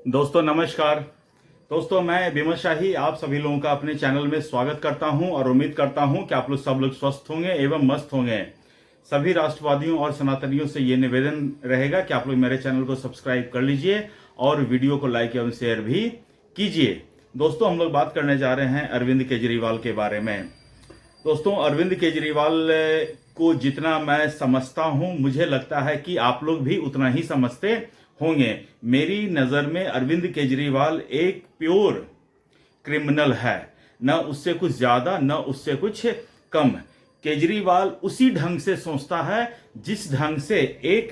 दोस्तों नमस्कार। दोस्तों मैं विमल शाही आप सभी लोगों का अपने चैनल में स्वागत करता हूं और उम्मीद करता हूं कि आप लोग सब लोग स्वस्थ होंगे एवं मस्त होंगे। सभी राष्ट्रवादियों और सनातनियों से ये निवेदन रहेगा कि आप लोग मेरे चैनल को सब्सक्राइब कर लीजिए और वीडियो को लाइक एवं शेयर भी कीजिए। दोस्तों हम लोग बात करने जा रहे हैं अरविंद केजरीवाल के बारे में। दोस्तों अरविंद केजरीवाल को जितना मैं समझता हूं, मुझे लगता है कि आप लोग भी उतना ही समझते होंगे। मेरी नज़र में अरविंद केजरीवाल एक प्योर क्रिमिनल है, न उससे कुछ ज़्यादा न उससे कुछ कम। केजरीवाल उसी ढंग से सोचता है जिस ढंग से एक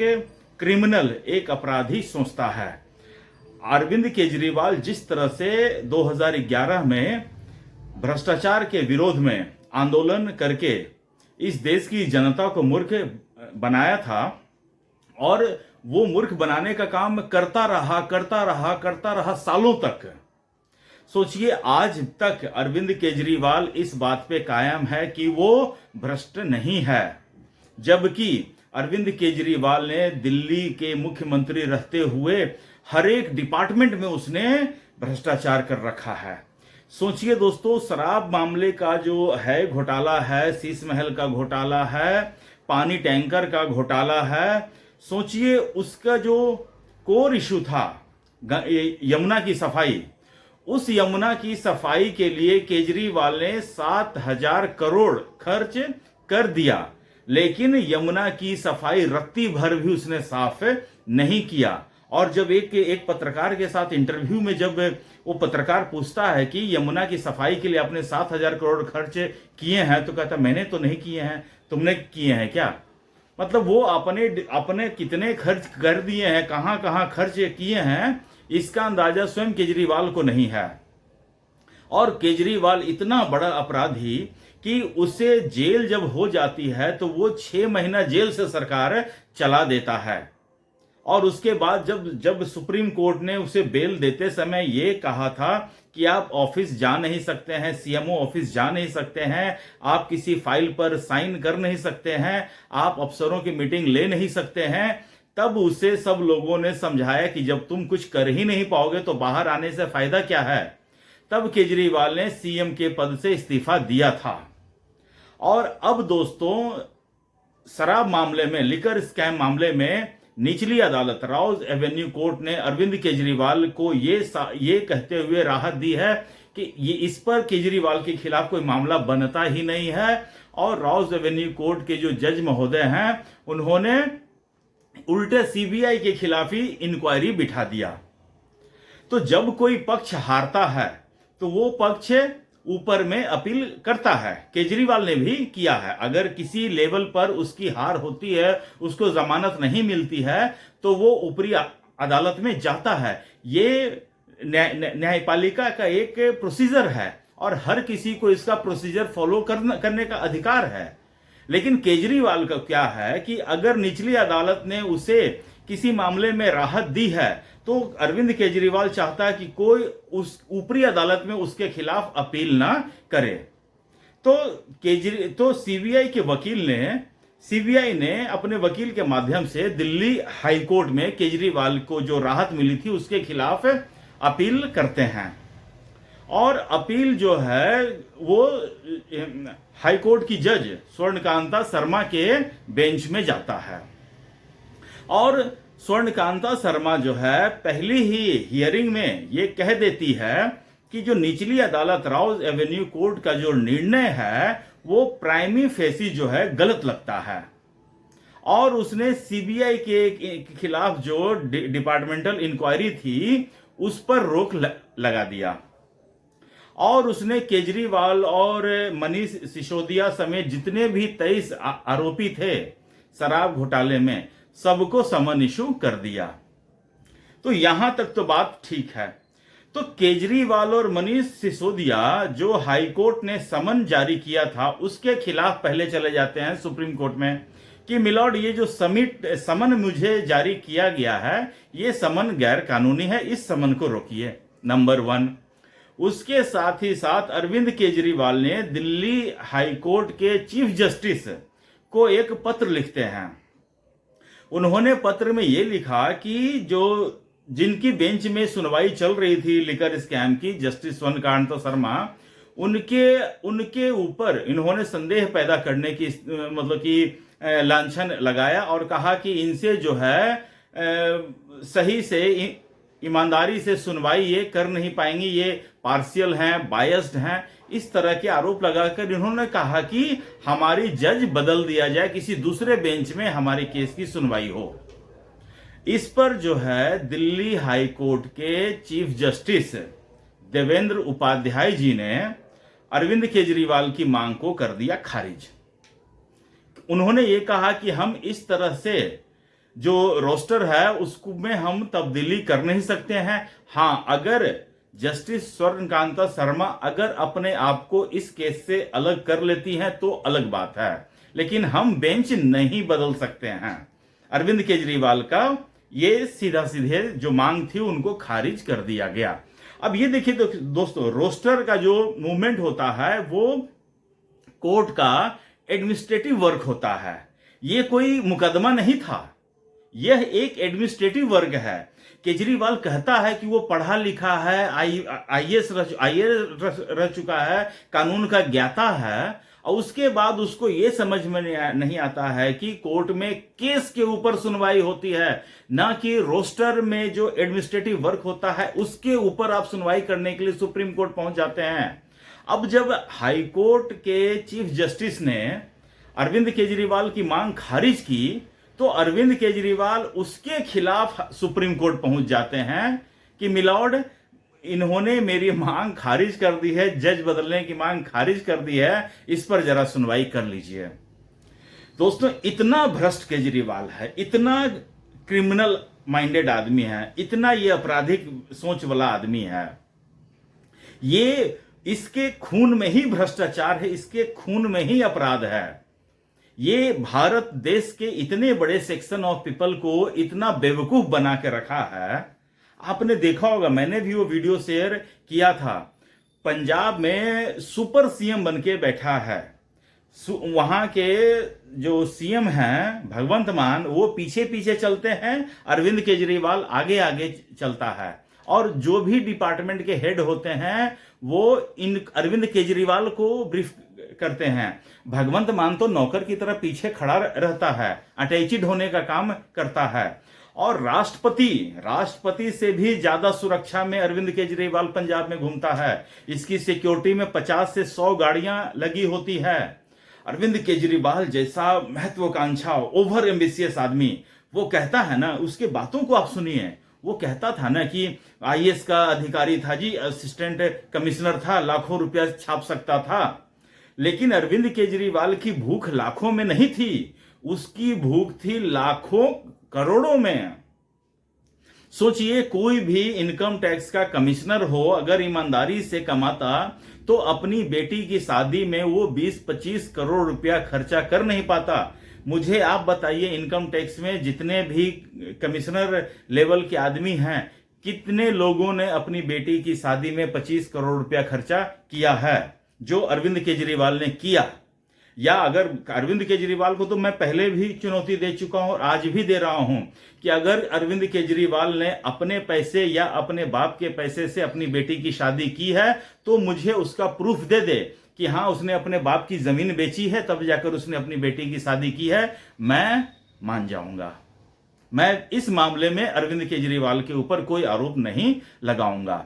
क्रिमिनल, एक अपराधी सोचता है। अरविंद केजरीवाल जिस तरह से 2011 में भ्रष्टाचार के विरोध में आंदोलन करके इस देश की जनता को मूर्ख बनाया था और वो मूर्ख बनाने का काम करता रहा सालों तक। सोचिए आज तक अरविंद केजरीवाल इस बात पे कायम है कि वो भ्रष्ट नहीं है, जबकि अरविंद केजरीवाल ने दिल्ली के मुख्यमंत्री रहते हुए हर एक डिपार्टमेंट में उसने भ्रष्टाचार कर रखा है। सोचिए दोस्तों, शराब मामले का जो है घोटाला है, शीश महल का घोटाला है, पानी टैंकर का घोटाला है। सोचिए उसका जो कोर इशू था यमुना की सफाई, उस यमुना की सफाई के लिए केजरीवाल ने 7,000 करोड़ खर्च कर दिया, लेकिन यमुना की सफाई रत्ती भर भी उसने साफ नहीं किया। और जब एक पत्रकार के साथ इंटरव्यू में जब वो पत्रकार पूछता है कि यमुना की सफाई के लिए आपने 7,000 करोड़ खर्च किए हैं, तो कहता मैंने तो नहीं किए हैं, तुमने किए हैं क्या? मतलब वो अपने कितने खर्च कर दिए हैं, कहां कहां खर्च किए हैं, इसका अंदाजा स्वयं केजरीवाल को नहीं है। और केजरीवाल इतना बड़ा अपराधी कि उसे जेल जब हो जाती है तो वो 6 महीना जेल से सरकार चला देता है। और उसके बाद जब सुप्रीम कोर्ट ने उसे बेल देते समय ये कहा था कि आप ऑफिस जा नहीं सकते हैं, सीएमओ ऑफिस जा नहीं सकते हैं, आप किसी फाइल पर साइन कर नहीं सकते हैं, आप अफसरों की मीटिंग ले नहीं सकते हैं, तब उसे सब लोगों ने समझाया कि जब तुम कुछ कर ही नहीं पाओगे तो बाहर आने से फायदा क्या है। तब केजरीवाल ने सीएम के पद से इस्तीफा दिया था। और अब दोस्तों शराब मामले में, लिकर स्कैम मामले में निचली अदालत राउज एवेन्यू कोर्ट ने अरविंद केजरीवाल को ये कहते हुए राहत दी है कि ये इस पर केजरीवाल के खिलाफ कोई मामला बनता ही नहीं है। और राउज एवेन्यू कोर्ट के जो जज महोदय हैं, उन्होंने उल्टे सीबीआई के खिलाफ ही इंक्वायरी बिठा दिया। तो जब कोई पक्ष हारता है तो वो पक्ष ऊपर में अपील करता है। केजरीवाल ने भी किया है। अगर किसी लेवल पर उसकी हार होती है, उसको जमानत नहीं मिलती है, तो वो ऊपरी अदालत में जाता है। ये न्यायपालिका का एक प्रोसीजर है और हर किसी को इसका प्रोसीजर फॉलो करने का अधिकार है। लेकिन केजरीवाल का क्या है कि अगर निचली अदालत ने उसे किसी मामले में राहत दी है तो अरविंद केजरीवाल चाहता है कि कोई उस ऊपरी अदालत में उसके खिलाफ अपील ना करे। तो सीबीआई ने अपने वकील के माध्यम से दिल्ली हाई कोर्ट में केजरीवाल को जो राहत मिली थी उसके खिलाफ अपील करते हैं। और अपील जो है वो हाई कोर्ट की जज स्वर्णकांता शर्मा के बेंच में जाता है। और स्वर्णकांता शर्मा जो है पहली ही हियरिंग में ये कह देती है कि जो निचली अदालत राउज एवेन्यू कोर्ट का जो निर्णय है वो प्राइमी फेसी जो है गलत लगता है। और उसने सीबीआई के खिलाफ जो डिपार्टमेंटल इंक्वायरी थी उस पर रोक लगा दिया। और उसने केजरीवाल और मनीष सिसोदिया समेत जितने भी 23 आरोपी थे शराब घोटाले में, सबको समन इशू कर दिया। तो यहां तक तो बात ठीक है। तो केजरीवाल और मनीष सिसोदिया जो हाई कोर्ट ने समन जारी किया था उसके खिलाफ पहले चले जाते हैं सुप्रीम कोर्ट में कि मिलॉर्ड ये जो समन मुझे जारी किया गया है ये समन गैर कानूनी है, इस समन को रोकिए। नंबर 1। उसके साथ ही साथ अरविंद केजरीवाल ने दिल्ली हाई कोर्ट के चीफ जस्टिस को एक पत्र लिखते हैं। उन्होंने पत्र में यह लिखा कि जो जिनकी बेंच में सुनवाई चल रही थी लिकर स्कैम की, जस्टिस स्वर्णकांत शर्मा, उनके ऊपर इन्होंने संदेह पैदा करने की मतलब कि लांछन लगाया और कहा कि इनसे जो है सही से ईमानदारी से सुनवाई ये कर नहीं पाएंगी, ये पार्शियल हैं, बायस्ड हैं, इस तरह के आरोप लगाकर इन्होंने कहा कि हमारी जज बदल दिया जाए, किसी दूसरे बेंच में हमारे केस की सुनवाई हो। इस पर जो है दिल्ली हाई कोर्ट के चीफ जस्टिस देवेंद्र उपाध्याय जी ने अरविंद केजरीवाल की मांग को कर दिया खारिज। उन्होंने ये कहा कि हम इस तरह से जो रोस्टर है उसमें हम तब्दीली कर नहीं सकते हैं। हाँ, अगर जस्टिस स्वर्णकांता शर्मा अगर अपने आप को इस केस से अलग कर लेती हैं तो अलग बात है, लेकिन हम बेंच नहीं बदल सकते हैं। अरविंद केजरीवाल का ये सीधा सीधे जो मांग थी उनको खारिज कर दिया गया। अब ये देखिए दोस्तों, रोस्टर का जो मूवमेंट होता है वो कोर्ट का एडमिनिस्ट्रेटिव वर्क होता है। ये कोई मुकदमा नहीं था, यह एक एडमिनिस्ट्रेटिव वर्क है। केजरीवाल कहता है कि वो पढ़ा लिखा है, आईएएस रह चुका है, कानून का ज्ञाता है, और उसके बाद उसको ये समझ में नहीं आता है कि कोर्ट में केस के ऊपर सुनवाई होती है, ना कि रोस्टर में जो एडमिनिस्ट्रेटिव वर्क होता है उसके ऊपर आप सुनवाई करने के लिए सुप्रीम कोर्ट पहुंच जाते हैं। अब जब हाई कोर्ट के चीफ जस्टिस ने अरविंद केजरीवाल की मांग खारिज की तो अरविंद केजरीवाल उसके खिलाफ सुप्रीम कोर्ट पहुंच जाते हैं कि मिलॉर्ड, इन्होंने मेरी मांग खारिज कर दी है, जज बदलने की मांग खारिज कर दी है, इस पर जरा सुनवाई कर लीजिए। दोस्तों, इतना भ्रष्ट केजरीवाल है, इतना क्रिमिनल माइंडेड आदमी है, इतना ये आपराधिक सोच वाला आदमी है, ये इसके खून में ही भ्रष्टाचार है, इसके खून में ही अपराध है। ये भारत देश के इतने बड़े सेक्शन ऑफ पीपल को इतना बेवकूफ बना के रखा है। आपने देखा होगा, मैंने भी वो वीडियो शेयर किया था, पंजाब में सुपर सीएम बनके बैठा है, वहां के जो सीएम हैं भगवंत मान, वो पीछे पीछे चलते हैं, अरविंद केजरीवाल आगे आगे चलता है, और जो भी डिपार्टमेंट के हेड होते हैं वो इन अरविंद केजरीवाल को ब्रीफ करते हैं। भगवंत मान तो नौकर की तरह पीछे खड़ा रहता है, अटैचिड होने का काम करता है, और राष्ट्रपति से भी ज्यादा सुरक्षा में अरविंद केजरीवाल पंजाब में घूमता है। इसकी सिक्योरिटी में 50 से 100 गाड़ियां लगी होती है। अरविंद केजरीवाल जैसा महत्वाकांक्षा, ओवर एम्बिशियस आदमी, वो कहता है ना, उसके बातों को आप सुनिए, वो कहता था ना कि आईएएस का अधिकारी था जी, असिस्टेंट कमिश्नर था, लाखों रुपया छाप सकता था। लेकिन अरविंद केजरीवाल की भूख लाखों में नहीं थी, उसकी भूख थी लाखों करोड़ों में। सोचिए, कोई भी इनकम टैक्स का कमिश्नर हो, अगर ईमानदारी से कमाता तो अपनी बेटी की शादी में वो 20-25 करोड़ रुपया खर्चा कर नहीं पाता। मुझे आप बताइए, इनकम टैक्स में जितने भी कमिश्नर लेवल के आदमी हैं, कितने लोगों ने अपनी बेटी की शादी में 25 करोड़ रुपया खर्चा किया है, जो अरविंद केजरीवाल ने किया? या अगर अरविंद केजरीवाल को तो मैं पहले भी चुनौती दे चुका हूं और आज भी दे रहा हूं कि अगर अरविंद केजरीवाल ने अपने पैसे या अपने बाप के पैसे से अपनी बेटी की शादी की है तो मुझे उसका प्रूफ दे दे कि हाँ, उसने अपने बाप की जमीन बेची है तब जाकर उसने अपनी बेटी की शादी की है, मैं मान जाऊंगा। मैं इस मामले में अरविंद केजरीवाल के ऊपर कोई आरोप नहीं लगाऊंगा।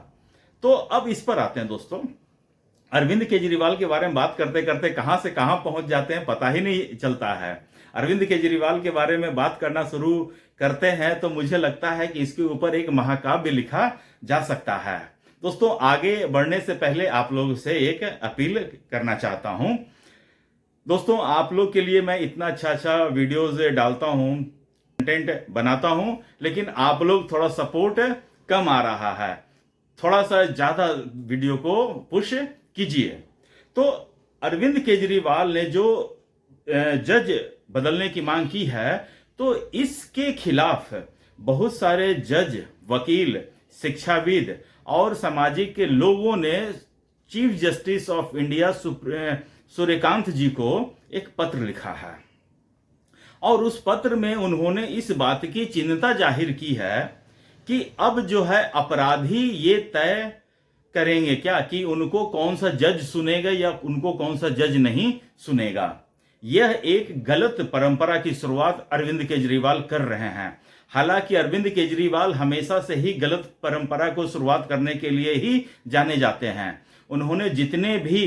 तो अब इस पर आते हैं दोस्तों। अरविंद केजरीवाल के बारे में बात करते करते कहां से कहां पहुंच जाते हैं पता ही नहीं चलता है। अरविंद केजरीवाल के बारे में बात करना शुरू करते हैं तो मुझे लगता है कि इसके ऊपर एक महाकाव्य लिखा जा सकता है। दोस्तों, आगे बढ़ने से पहले आप लोगों से एक अपील करना चाहता हूं। दोस्तों, आप लोग के लिए मैं इतना अच्छा वीडियोज डालता हूं, कंटेंट बनाता हूं, लेकिन आप लोग थोड़ा सपोर्ट कम आ रहा है। थोड़ा सा ज्यादा वीडियो को पुश कीजिए। तो अरविंद केजरीवाल ने जो जज बदलने की मांग की है, तो इसके खिलाफ बहुत सारे जज, वकील, शिक्षाविद और सामाजिक के लोगों ने chief justice of India Suryakant ji को एक पत्र लिखा है, और उस पत्र में उन्होंने इस बात की चिंता जाहिर की है कि अब जो है अपराधी ये तय करेंगे क्या कि उनको कौन सा जज सुनेगा या उनको कौन सा जज नहीं सुनेगा। यह एक गलत परंपरा की शुरुआत अरविंद केजरीवाल कर रहे हैं। हालांकि अरविंद केजरीवाल हमेशा से ही गलत परंपरा को शुरुआत करने के लिए ही जाने जाते हैं। उन्होंने जितने भी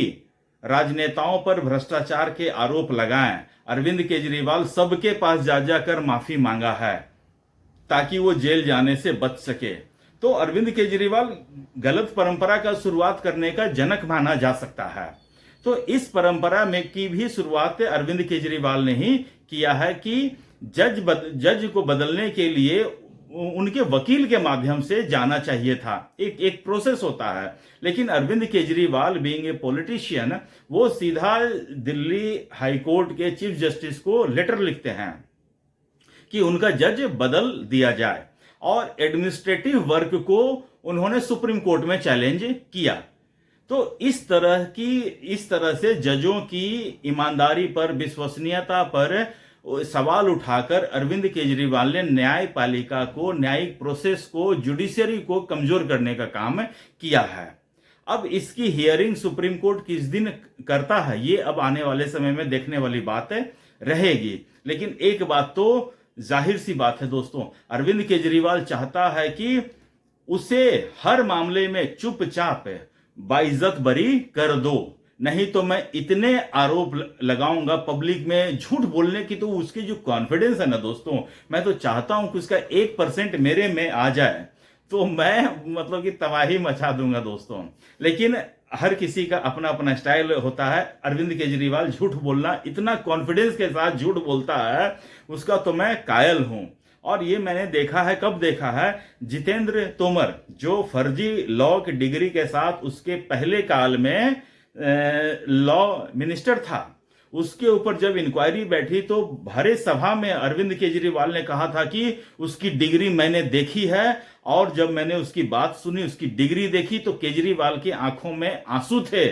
राजनेताओं पर भ्रष्टाचार के आरोप लगाए, अरविंद केजरीवाल सबके पास जा जाकर माफी मांगा है ताकि वो जेल जाने से बच सके। तो अरविंद केजरीवाल गलत परंपरा का शुरुआत करने का जनक माना जा सकता है। तो इस परंपरा में की भी शुरुआत अरविंद केजरीवाल ने ही किया है कि जज को बदलने के लिए उनके वकील के माध्यम से जाना चाहिए था। एक प्रोसेस होता है। लेकिन Arvind Kejriwal being a politician, वो सीधा दिल्ली हाई कोर्ट के चीफ जस्टिस को लेटर लिखते हैं कि उनका जज बदल दिया जाए, और एडमिनिस्ट्रेटिव वर्क को उन्होंने सुप्रीम कोर्ट में चैलेंज किया। तो इस तरह से जजों की ईमानदारी पर, विश्वसनीयता पर सवाल उठाकर अरविंद केजरीवाल ने न्यायपालिका को, न्यायिक प्रोसेस को, जुडिशरी को कमजोर करने का काम किया है। अब इसकी हियरिंग सुप्रीम कोर्ट किस दिन करता है, ये अब आने वाले समय में देखने वाली बात रहेगी। लेकिन एक बात तो जाहिर सी बात है दोस्तों, अरविंद केजरीवाल चाहता है कि उसे हर मामले में चुपचाप बाइज्जत बरी कर दो, नहीं तो मैं इतने आरोप लगाऊंगा पब्लिक में झूठ बोलने की। तो उसकी जो कॉन्फिडेंस है ना दोस्तों, मैं तो चाहता हूं कि उसका 1% मेरे में आ जाए तो मैं मतलब कि तबाही मचा दूंगा दोस्तों। लेकिन हर किसी का अपना अपना स्टाइल होता है। अरविंद केजरीवाल झूठ बोलना, इतना कॉन्फिडेंस के साथ झूठ बोलता है, उसका तो मैं कायल हूं। और ये मैंने देखा है, कब देखा है, जितेंद्र तोमर जो फर्जी लॉ की डिग्री के साथ उसके पहले काल में लॉ मिनिस्टर था, उसके ऊपर जब इंक्वायरी बैठी तो भरे सभा में अरविंद केजरीवाल ने कहा था कि उसकी डिग्री मैंने देखी है, और जब मैंने उसकी बात सुनी, उसकी डिग्री देखी, तो केजरीवाल की आंखों में आंसू थे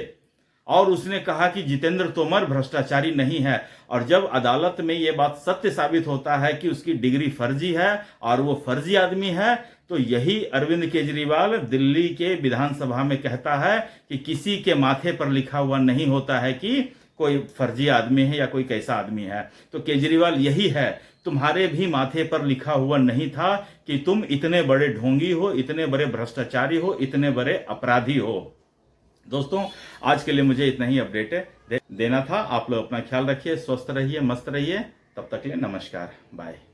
और उसने कहा कि जितेंद्र तोमर भ्रष्टाचारी नहीं है। और जब अदालत में यह बात सत्य साबित होता है कि उसकी डिग्री फर्जी है और वो फर्जी आदमी है, तो यही अरविंद केजरीवाल दिल्ली के विधानसभा में कहता है कि किसी के माथे पर लिखा हुआ नहीं होता है कि कोई फर्जी आदमी है या कोई कैसा आदमी है। तो केजरीवाल यही है, तुम्हारे भी माथे पर लिखा हुआ नहीं था कि तुम इतने बड़े ढोंगी हो, इतने बड़े भ्रष्टाचारी हो, इतने बड़े अपराधी हो। दोस्तों, आज के लिए मुझे इतना ही अपडेट देना था। आप लोग अपना ख्याल रखिए, स्वस्थ रहिए, मस्त रहिए। तब तक के लिए नमस्कार, बाय।